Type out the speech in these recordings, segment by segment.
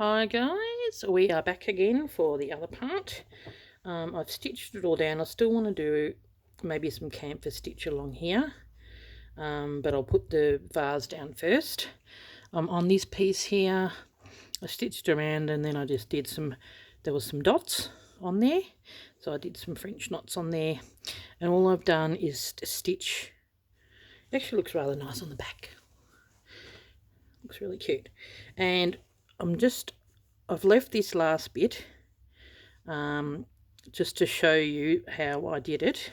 Hi guys, we are back again for the other part. I've stitched it all down. I still want to do maybe some camphor stitch along here, but I'll put the vase down first. On this piece here, I stitched around and then I just did there was some dots on there, so I did some French knots on there, and all I've done is stitch. It actually looks rather nice on the back. Looks really cute. And I've left this last bit just to show you how I did it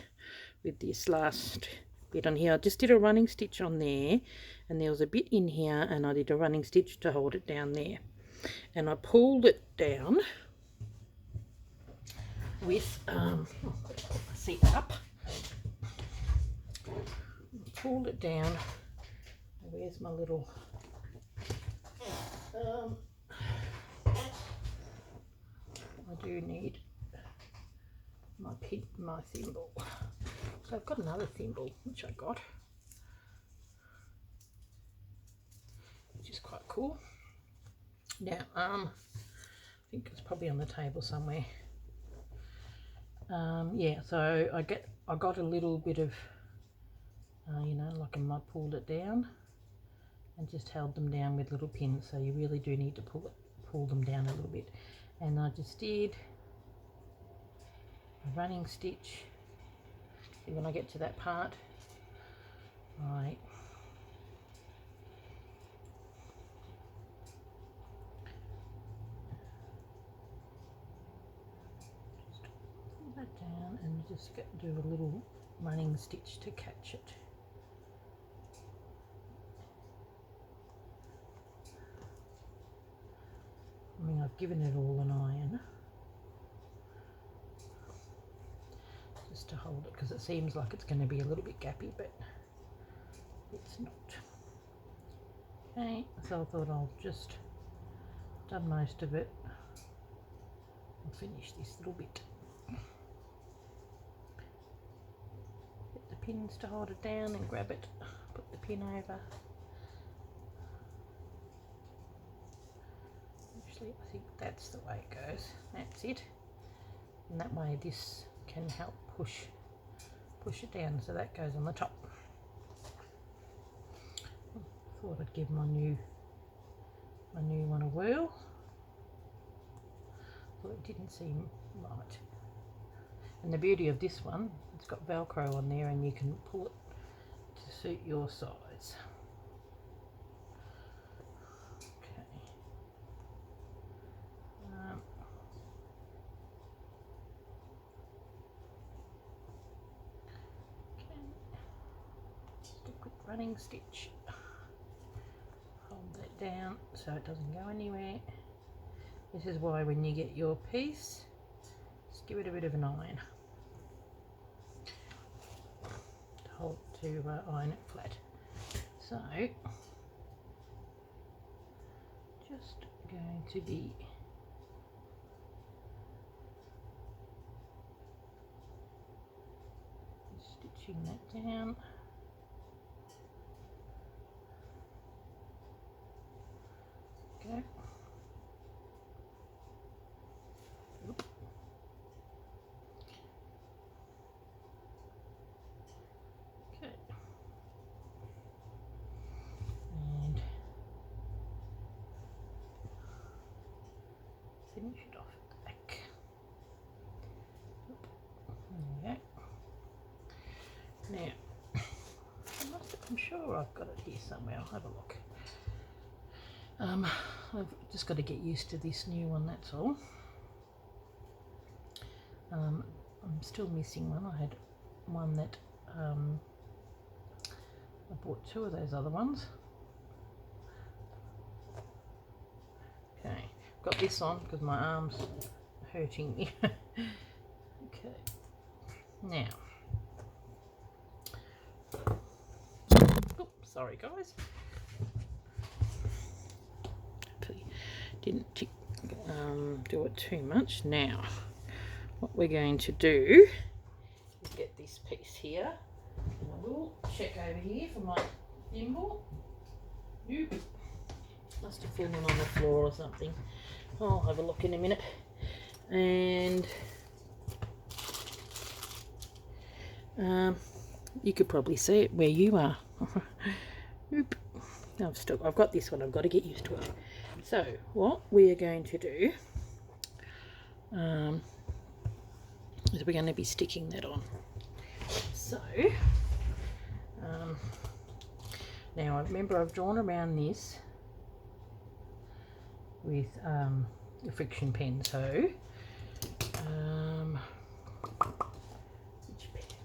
with this last bit on here. I just did a running stitch on there, and there was a bit in here, and I did a running stitch to hold it down there, and I pulled it down with seat up. Pulled it down. Where's my little I do need my thimble. So I've got another thimble which I got, which is quite cool. Now I think it's probably on the table somewhere. Yeah, so I got a little bit of you know, like I pulled it down and just held them down with little pins, so you really do need to pull them down a little bit. And I just did a running stitch. See, when I get to that part, I just pull that down and just do a little running stitch to catch it. I mean, I've given it all an iron just to hold it, because it seems like it's going to be a little bit gappy, but it's not. Okay, so I thought I'll just done most of it. I'll finish this little bit. Get the pins to hold it down and grab it, put the pin over. Actually, I think that's the way it goes. That's it. And that way this can help push it down, so that goes on the top. Thought I'd give my new one a whirl. Thought it didn't seem right. And the beauty of this one, it's got Velcro on there, and you can pull it to suit your size. Okay. Just a quick running stitch. Hold that down so it doesn't go anywhere. This is why when you get your piece, just give it a bit of an iron to iron it flat. So just going to be stitching that down. Okay. Okay. And finish it off at the back. There we go. Now, I'm sure I've got it here somewhere. I'll have a look. I've just got to get used to this new one, that's all. I'm still missing one. I had one that I bought two of those other ones. Okay, got this on because my arm's hurting me. Okay, now, oops, sorry guys. Didn't do it too much. Now what we're going to do is get this piece here, and I will check over here for my thimble. Nope. Must have fallen on the floor or something. I'll have a look in a minute. And you could probably see it where you are. Nope. I've got this one. I've got to get used to it. So what we are going to do is we're going to be sticking that on. So now remember, I've drawn around this with the friction pen. So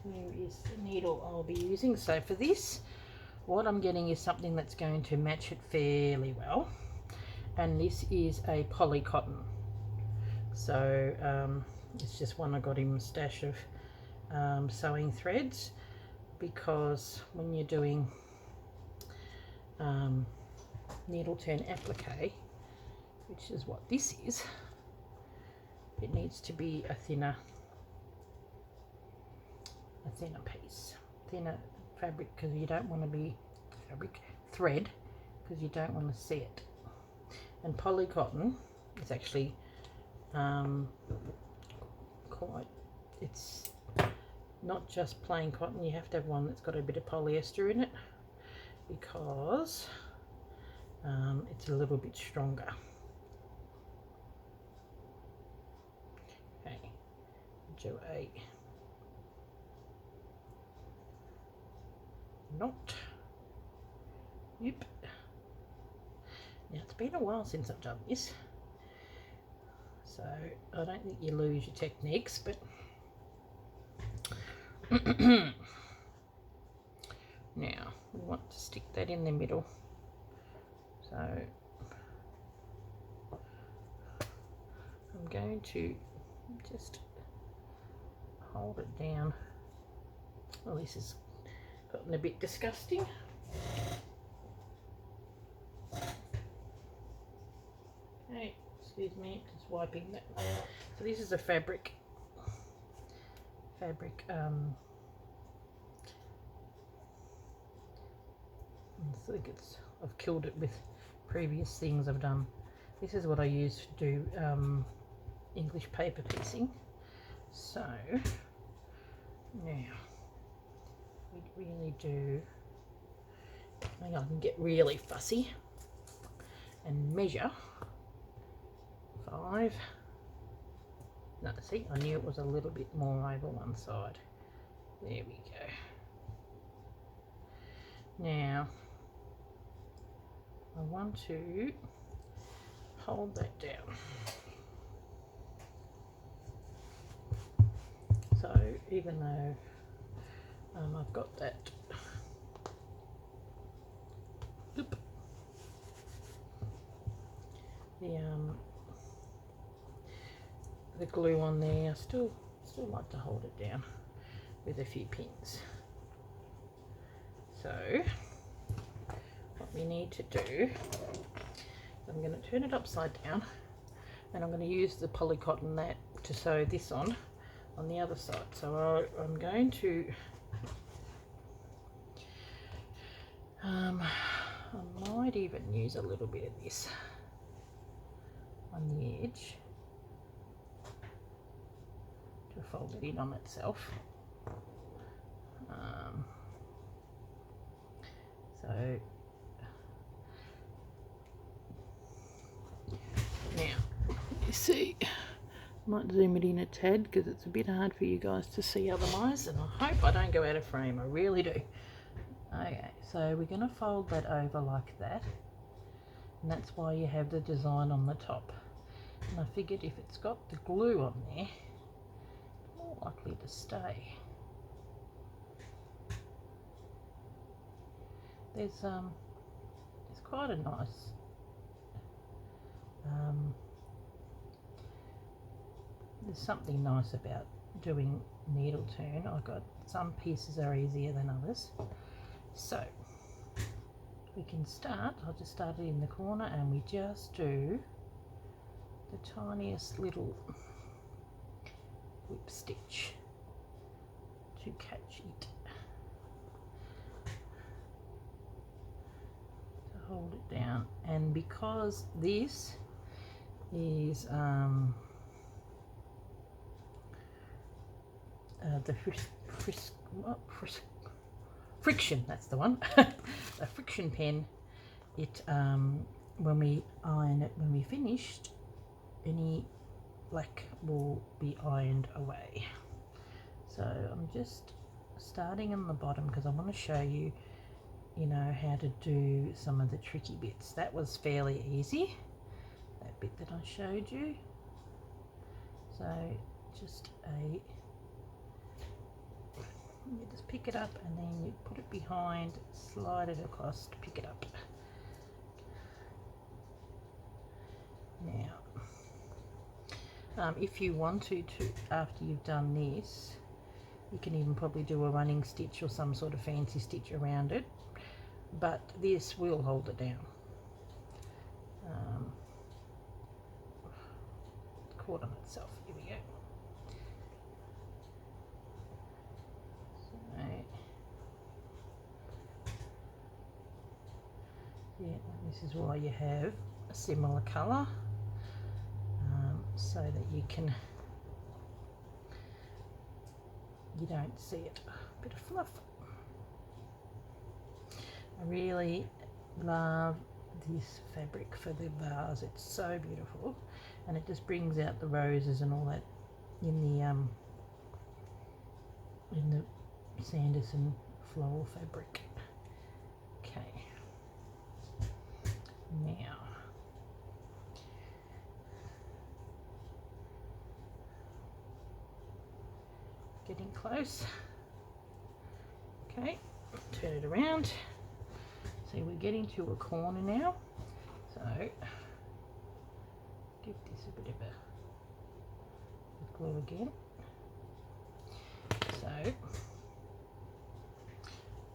where is the needle I'll be using? So for this, what I'm getting is something that's going to match it fairly well, and this is a poly cotton. So it's just one I got in a stash of sewing threads, because when you're doing needle turn applique, which is what this is, it needs to be a thinner piece, thinner fabric, because you don't want to be thread, because you don't want to see it. And poly cotton is actually it's not just plain cotton, you have to have one that's got a bit of polyester in it, because it's a little bit stronger. Okay, do a knot. Yep. Now it's been a while since I've done this, so I don't think you lose your techniques, but now we want to stick that in the middle. So I'm going to just hold it down. Well, this has gotten a bit disgusting. Hey, excuse me, just wiping that. So this is a fabric. I think I've killed it with previous things I've done. This is what I use to do English paper piecing. So now we really do. I can get really fussy and measure 5. No, see, I knew it was a little bit more over one side. There we go. Now I want to hold that down. So even though I've got that the glue on there, I still like to hold it down with a few pins. So what we need to do, I'm going to turn it upside down, and I'm going to use the poly cotton that to sew this on the other side. So I'm going to I might even use a little bit of this on the edge to fold it in on itself. So now you see, I might zoom it in a tad because it's a bit hard for you guys to see otherwise, and I hope I don't go out of frame, I really do. Okay, so we're going to fold that over like that, and that's why you have the design on the top. And I figured if it's got the glue on there, it's more likely to stay. There's quite a nice there's something nice about doing needle turn. I've got some pieces are easier than others. So we can start, I'll just start it in the corner, and we just do the tiniest little whip stitch to catch it, to hold it down. And because this is the friction, that's the one, a friction pen, it when we iron it, when we finished, any black will be ironed away. So I'm just starting on the bottom because I want to show you, you know, how to do some of the tricky bits. That was fairly easy, that bit that I showed you. So just you just pick it up and then you put it behind, slide it across to pick it up. Now, if you want to, after you've done this, you can even probably do a running stitch or some sort of fancy stitch around it, but this will hold it down. It's caught on itself. Here we go. So, yeah, this is why you have a similar colour, so that you don't see it. A bit of fluff. I really love this fabric for the vase. It's so beautiful, and it just brings out the roses and all that in the Sanderson floral fabric. Okay, now getting close. Okay, turn it around. See, we're getting to a corner now, so give this a bit of a glue again. So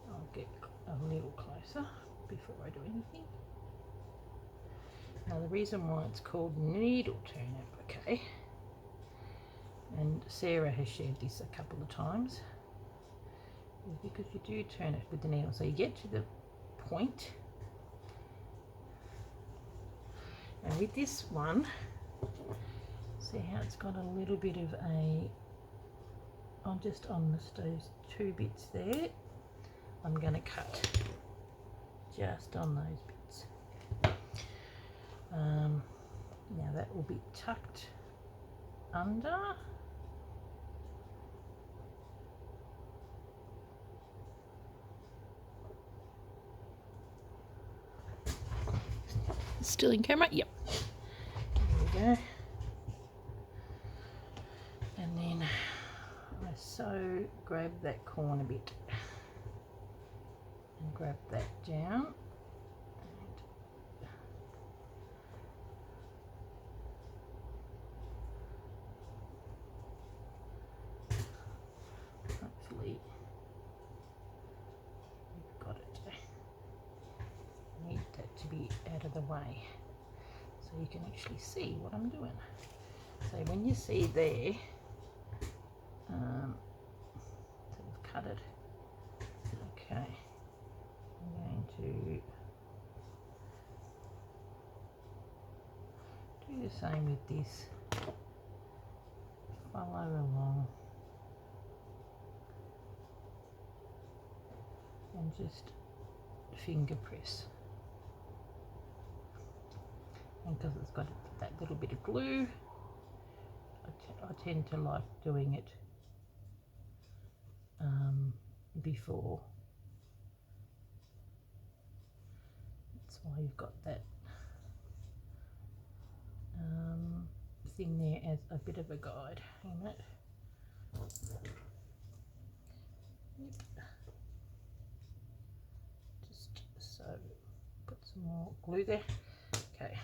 I'll get a little closer before I do anything. Now, the reason why it's called needle turn applique, and Sarah has shared this a couple of times, is because you do turn it with the needle. So you get to the point, and with this one, see how it's got a little bit of a, just on those two bits there, I'm going to cut just on those bits. Now that will be tucked under. Still in camera? Yep. There we go. And then I grab that corner bit and grab that down. Hopefully you've got it. Need that to be out of the way so you can actually see what I'm doing. So when you see there, so we've cut it. Okay, I'm going to do the same with this. Follow along and just finger press. And because it's got that little bit of glue, I tend to like doing it before. That's why you've got that thing there as a bit of a guide. Hang on a minute. Yep. Just so, put some more glue there. Okay.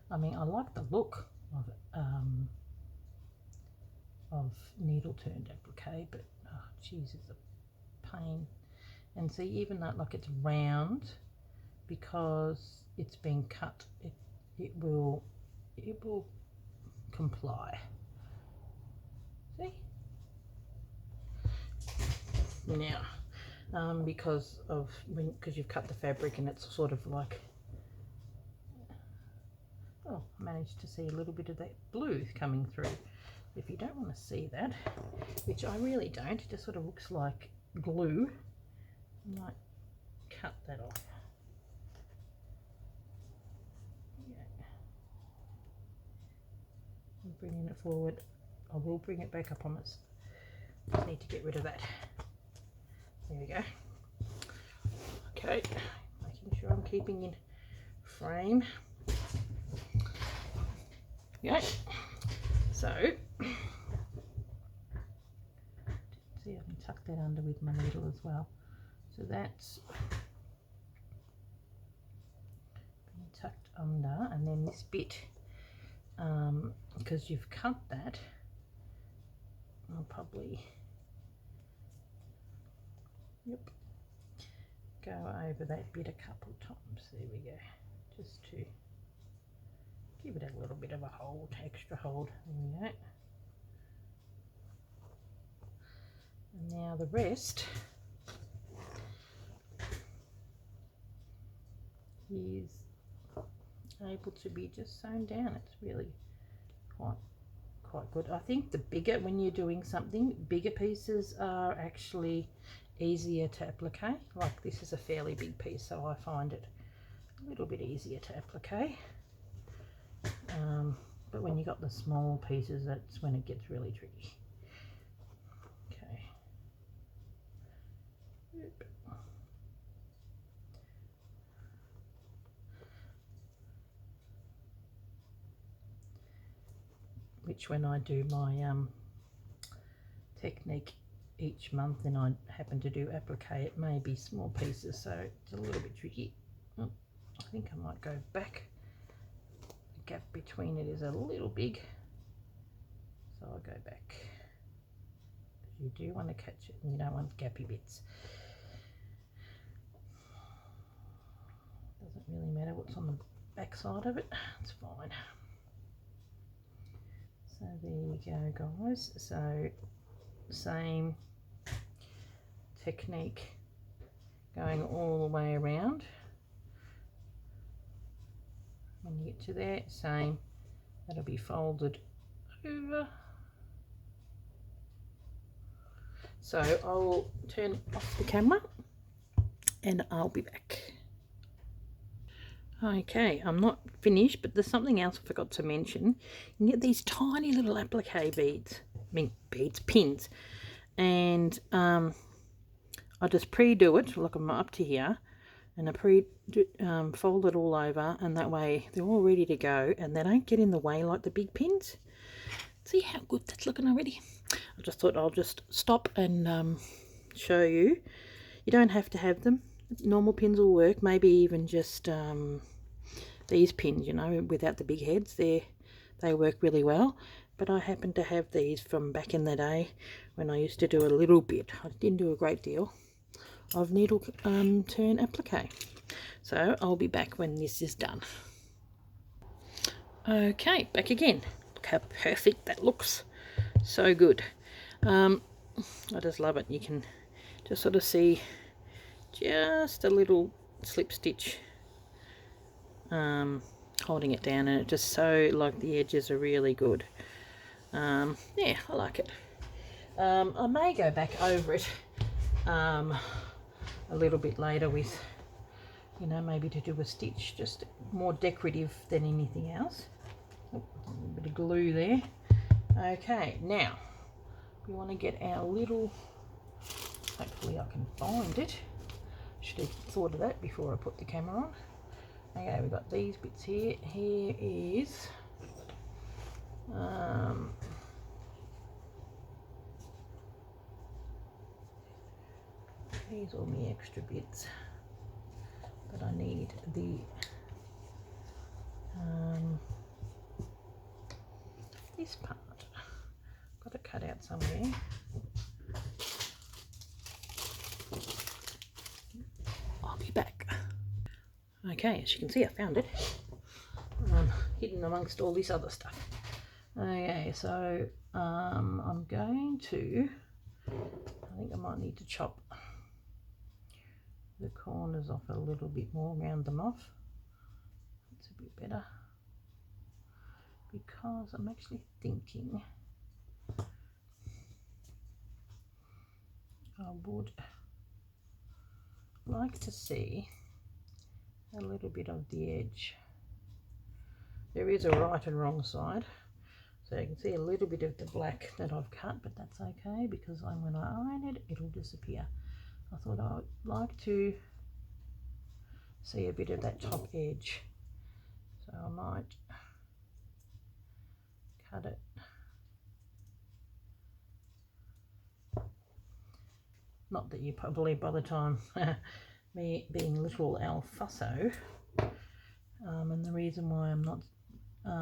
I mean, I like the look of needle turned applique, but oh, geez, it's a pain. And see, even that, like, it's round, because it's been cut, it will comply. See? now, because you've cut the fabric and it's sort of like, oh, I managed to see a little bit of that blue coming through. If you don't want to see that, which I really don't, it just sort of looks like glue, I might cut that off. Yeah. I'm bringing it forward. I will bring it back, I promise. I need to get rid of that. There we go. Okay, making sure I'm keeping in frame. Okay, so see, I can tuck that under with my needle as well. So that's tucked under, and then this bit, because you've cut that, I'll probably go over that bit a couple of times. There we go, just to give it a little bit of a hold, extra hold. There we go. And now the rest is able to be just sewn down. It's really quite good. I think the bigger, when you're doing something, bigger pieces are actually easier to applique. Like this is a fairly big piece, so I find it a little bit easier to applique. But when you got the small pieces, that's when it gets really tricky. Okay. Which when I do my technique each month and I happen to do applique, it may be small pieces, so it's a little bit tricky. Oh, I think I might go back. The gap between it is a little big, so I'll go back. You do want to catch it and you don't want gappy bits. Doesn't really matter what's on the back side of it, it's fine. So there you go, guys. So same technique going all the way around. When you get to there, same, that'll be folded over. So I'll turn off the camera and I'll be back. Okay, I'm not finished, but there's something else I forgot to mention. You can get these tiny little applique beads, pins, and I just pre-do it, like I'm up to here, and I fold it all over, and that way they're all ready to go, and they don't get in the way like the big pins. See how good that's looking already? I just thought I'll just stop and show you. You don't have to have them. Normal pins will work, maybe even just these pins, you know, without the big heads. They work really well, but I happen to have these from back in the day when I used to do a little bit. I didn't do a great deal of needle turn applique. So I'll be back when this is done. Okay, back again. Look how perfect that looks. So good. I just love it. You can just sort of see just a little slip stitch holding it down, and it just so, like, the edges are really good. Yeah, I like it. I may go back over it a little bit later with, you know, maybe to do a stitch, just more decorative than anything else. Oh, a little bit of glue there. Okay, now we want to get our little, hopefully I can find it. Should have thought of that before I put the camera on. Okay, we've got these bits here. Here is here's all my extra bits, but I need the this part. Got to cut out somewhere. I'll be back. Okay, as you can see, I found it, hidden amongst all this other stuff. Okay, so I'm going to think I might need to chop the corners off a little bit more, round them off. That's a bit better, because I'm actually thinking I would like to see a little bit of the edge. There is a right and wrong side, so you can see a little bit of the black that I've cut, but that's okay, because when I iron it, it'll disappear. I thought I'd like to see a bit of that top edge, so I might cut it. Not that you probably, by the time me being little Alfusso, and the reason why I'm not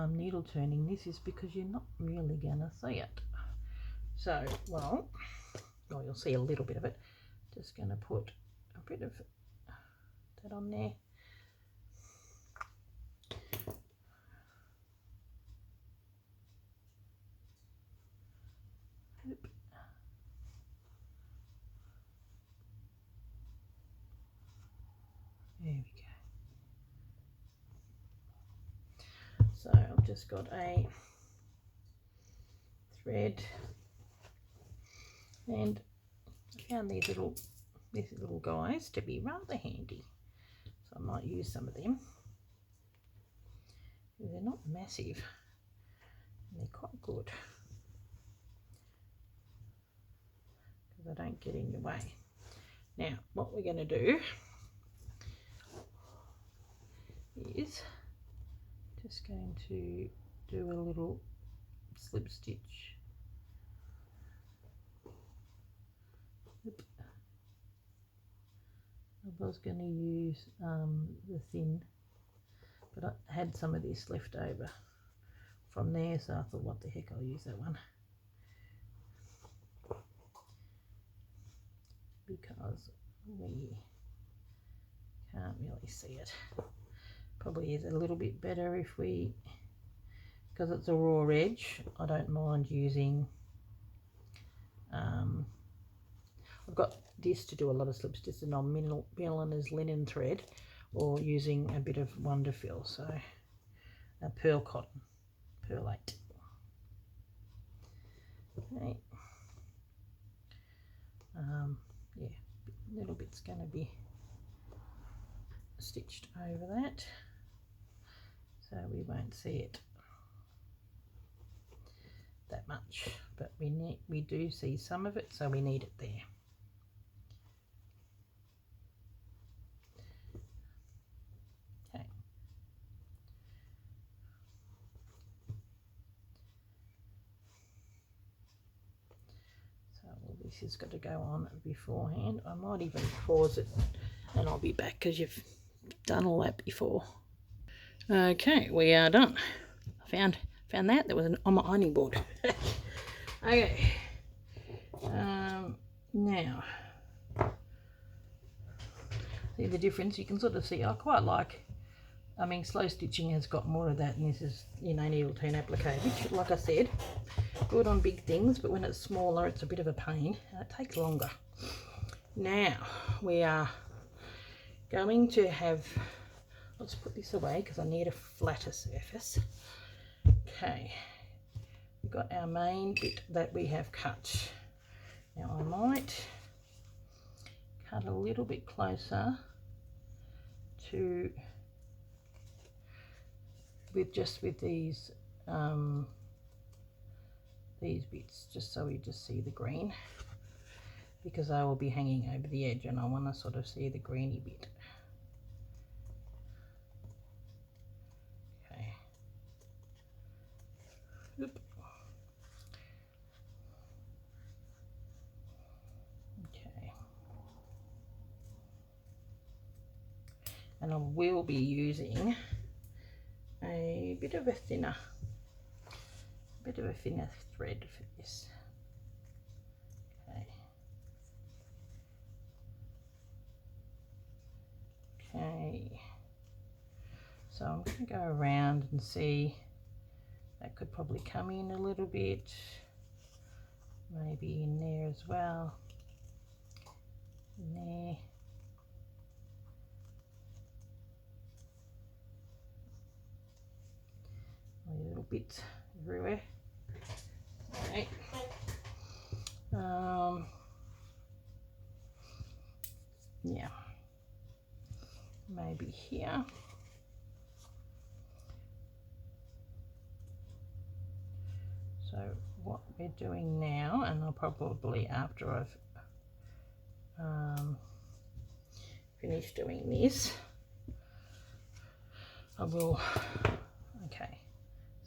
needle turning this is because you're not really gonna see it. So, well, you'll see a little bit of it. Just gonna put a bit of that on there. Oop. There we go. So I've just got a thread, and I found these little guys to be rather handy, so I might use some of them. They're not massive and they're quite good because they don't get in your way. Now what we're going to do is just going to do a little slip stitch. Oop. I was going to use the thin, but I had some of this left over from there, so I thought, what the heck, I'll use that one, because we can't really see it. Probably is a little bit better if we, because it's a raw edge, I don't mind using I've got this to do a lot of slip stitches on milliner's linen thread, or using a bit of Wonderfill, so a pearl cotton, perlite. Okay. Yeah, a little bit's going to be stitched over that, so we won't see it that much, but we do see some of it, so we need it there. Okay. So this has got to go on beforehand. I might even pause it and I'll be back because you've done all that before. Okay, we are done. I found that there was on my ironing board. Okay, now see the difference. You can sort of see, I quite like, I mean, slow stitching has got more of that, and this is, you know, needle turn applique, which, like I said, good on big things, but when it's smaller it's a bit of a pain and it takes longer. Now we are going to have, let's put this away because I need a flatter surface. Okay, we've got our main bit that we have cut. Now I might cut a little bit closer to with these bits, just so we just see the green, because I will be hanging over the edge and I want to sort of see the greeny bit. Okay. Oop. Okay. And I will be using a bit of a thinner thread for this. Okay. Okay. So I'm going to go around and see, that could probably come in a little bit, maybe in there as well. in there. Little bits everywhere. Okay. Yeah, maybe here. So what we're doing now, and I'll probably after I've finished doing this, I will. Okay,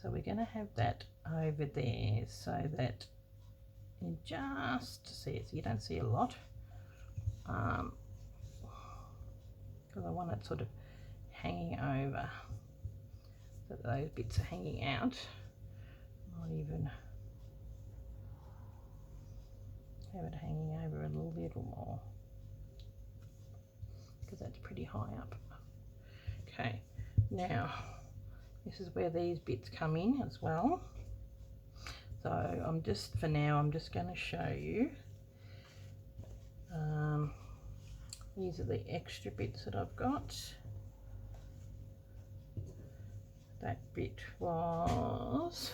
so we're going to have that over there so that you just see it. So you don't see a lot, because I want it sort of hanging over, so that those bits are hanging out. Not even have it hanging over a little more, because that's pretty high up. Okay, now this is where these bits come in as well. So I'm just, for now, I'm just going to show you. These are the extra bits that I've got. That bit was,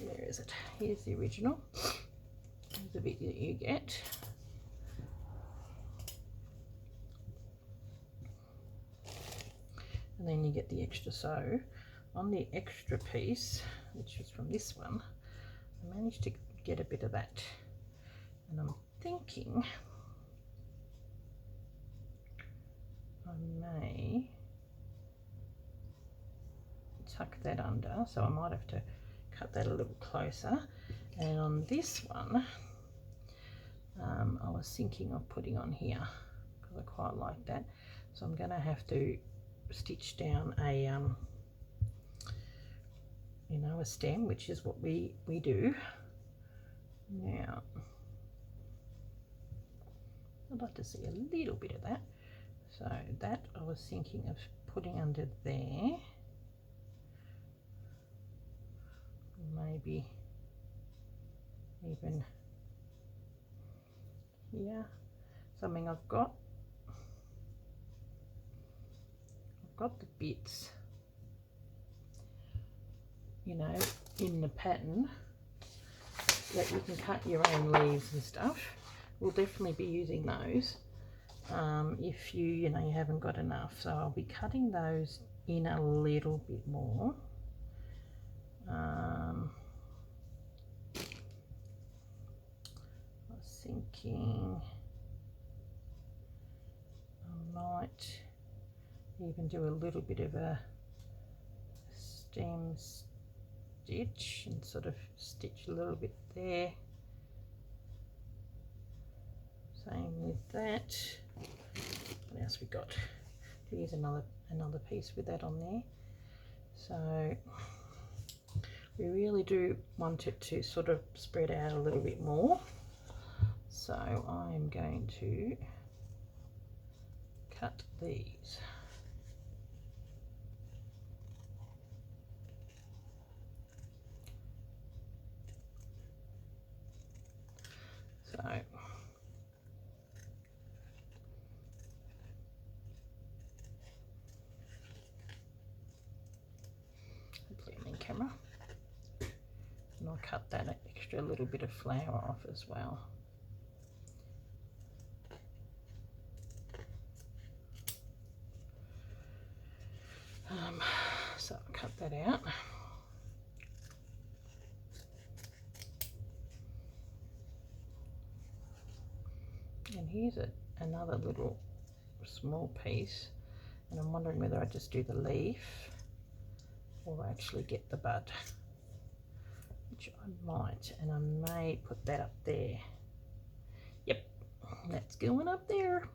where is it? Here's the original. Here's the bit that you get. And then you get the extra. So on the extra piece, which was from this one, I managed to get a bit of that. And I'm thinking I may tuck that under, so I might have to cut that a little closer. And on this one, I was thinking of putting on here, because I quite like that. So I'm going to have to stitch down a you know, a stem, which is what we do. Now I'd like to see a little bit of that. So that I was thinking of putting under there. Maybe even here. Something I've got the bits, you know, in the pattern that you can cut your own leaves and stuff. We'll definitely be using those if you know, you haven't got enough. So I'll be cutting those in a little bit more. I was thinking I might even do a little bit of a stem stitch and sort of stitch a little bit there. Same with that. What else we got? Here's another piece with that on there. So we really do want it to sort of spread out a little bit more. So I'm going to cut these. So hopefully I'm in camera. And I'll cut that extra little bit of flower off as well. So I'll cut that out. And here's another little small piece, and I'm wondering whether I just do the leaf or actually get the bud, which I might, and I may put that up there. Yep, that's going up there.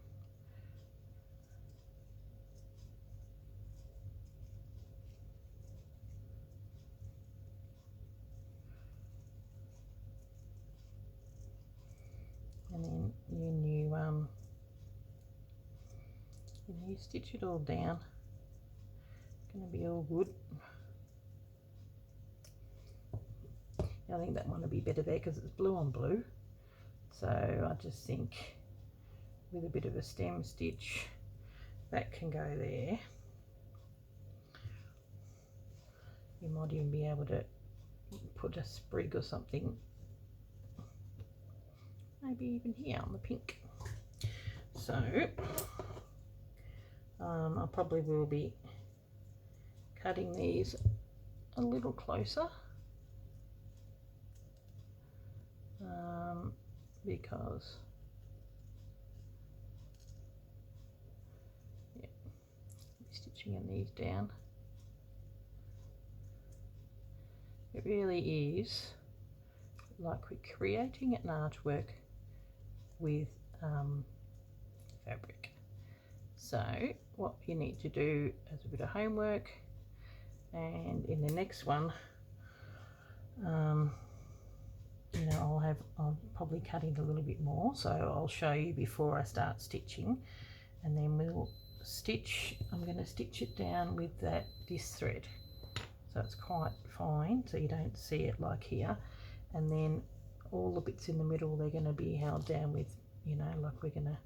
And then you stitch it all down. It's going to be all good. I think that one will be better there because it's blue on blue. So I just think with a bit of a stem stitch. That can go there. You might even be able to put a sprig or something, maybe even here on the pink. So I probably will be cutting these a little closer because stitching in these down. It really is like we're creating an artwork with fabric. So what you need to do as a bit of homework, and in the next one, you know, I'll probably cut it a little bit more, so I'll show you before I start stitching, and then we'll stitch. I'm going to stitch it down with this thread, so it's quite fine, so you don't see it like here, and then all the bits in the middle, they're going to be held down with, you know, like we're going to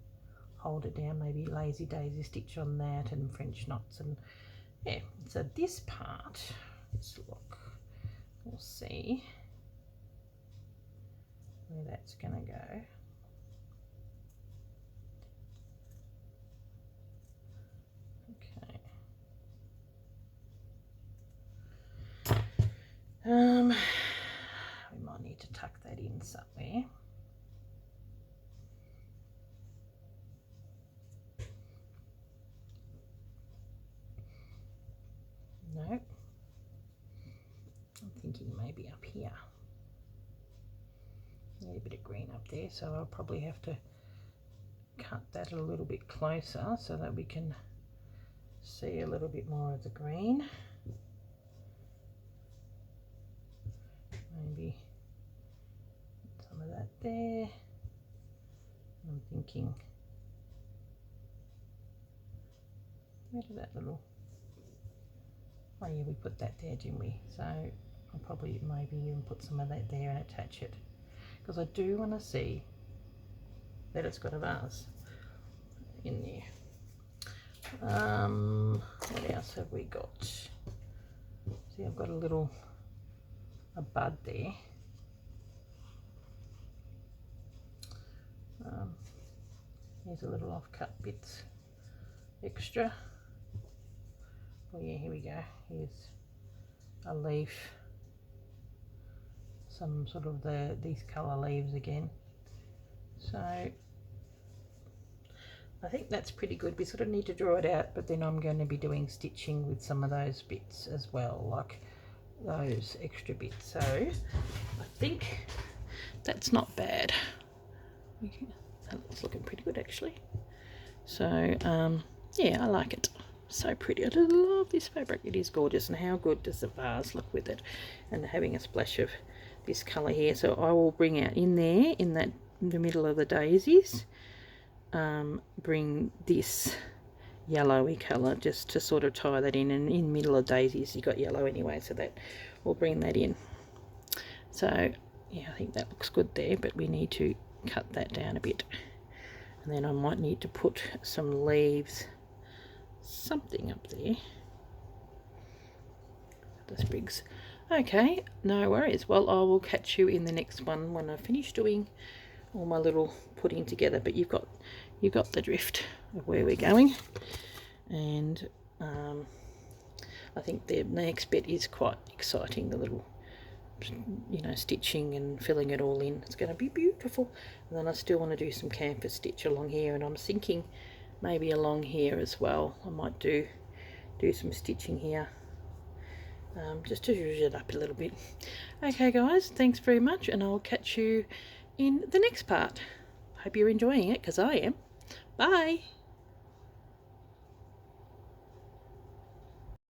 hold it down, maybe lazy daisy stitch on that and French knots, and yeah. So this part, let's look, we'll see where that's going to go. We might need to tuck that in somewhere. No, I'm thinking maybe up here. Need a bit of green up there, so I'll probably have to cut that a little bit closer so that we can see a little bit more of the green. Maybe some of that there. I'm thinking, where did that little, oh yeah, we put that there, didn't we? So I'll probably maybe even put some of that there and attach it, because I do want to see that it's got a vase in there. What else have we got? See, I've got a bud there. Here's a little off-cut bits extra. Oh yeah, here we go. Here's a leaf, some sort of these colour leaves again. So I think that's pretty good. We sort of need to draw it out, but then I'm going to be doing stitching with some of those bits as well, like those extra bits. So I think that's not bad. That's looking pretty good actually. So yeah, I like it. So pretty. I just love this fabric. It is gorgeous. And how good does the vase look with it, and having a splash of this colour here. So I will bring out in there, in the middle of the daisies, bring this yellowy colour just to sort of tie that in, and in middle of daisies you got yellow anyway, so that we'll bring that in. So yeah, I think that looks good there, but we need to cut that down a bit, and then I might need to put some leaves, something up there, the sprigs. Okay, no worries. Well, I will catch you in the next one when I finish doing all my little putting together, but you've got the drift of where we're going. And I think the next bit is quite exciting, the little, you know, stitching and filling it all in. It's going to be beautiful. And then I still want to do some canvas stitch along here, and I'm thinking maybe along here as well. I might do some stitching here, just to zhuzh it up a little bit. Okay guys, thanks very much, and I'll catch you in the next part. Hope you're enjoying it, because I am. Bye.